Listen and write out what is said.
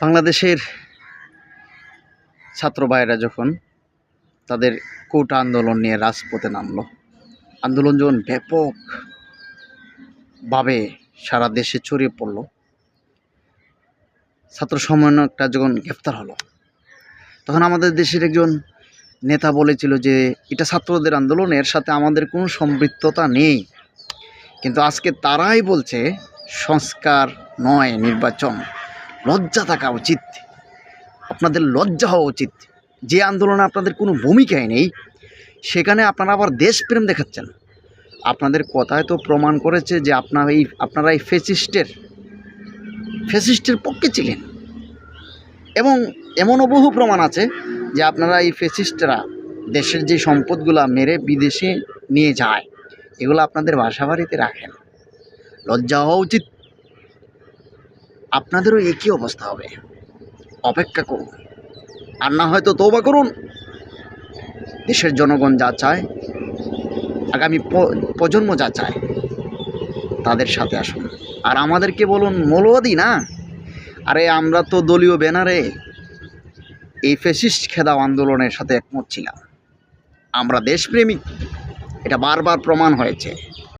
বাংলাদেশের ছাত্র ভাইয়েরা যখন তাদের কোটা আন্দোলন নিয়ে রাজপথে নামলো, আন্দোলন যখন ব্যাপকভাবে সারা দেশে ছড়িয়ে পড়ল, ছাত্র সমন্বয়কটা যখন গ্রেফতার হলো, তখন আমাদের দেশের একজন নেতা বলেছিল যে এটা ছাত্রদের আন্দোলন, এর সাথে আমাদের কোনো সম্পৃক্ততা নেই। কিন্তু আজকে তারাই বলছে সংস্কার নয় নির্বাচন। লজ্জা থাকা উচিত, আপনাদের লজ্জা হওয়া উচিত। যে আন্দোলনে আপনাদের কোনো ভূমিকাই নেই, সেখানে আপনারা আবার দেশপ্রেম দেখাচ্ছেন। আপনাদের কথায় তো প্রমাণ করেছে যে আপনারা এই ফ্যাসিস্টের পক্ষে ছিলেন, এবং এমনও বহু প্রমাণ আছে যে আপনারা এই ফ্যাসিস্টরা দেশের যে সম্পদগুলা মেরে বিদেশে নিয়ে যায়, এগুলো আপনাদের বাসা বাড়িতে রাখেন। লজ্জা হওয়া উচিত। আপনাদেরও একই অবস্থা হবে। অপেক্ষা করুন, আর না হয়তো তওবা করুন। দেশের জনগণ যা চায়, আগামী প্রজন্ম যা চায়, তাদের সাথে আসুন। আর আমাদেরকে বলুন মৌলবাদী না। আরে আমরা তো দলীয় ব্যানারে এই ফ্যাসিস্ট খেদাও আন্দোলনের সাথে একমত ছিলাম। আমরা দেশপ্রেমিক, এটা বারবার প্রমাণ হয়েছে।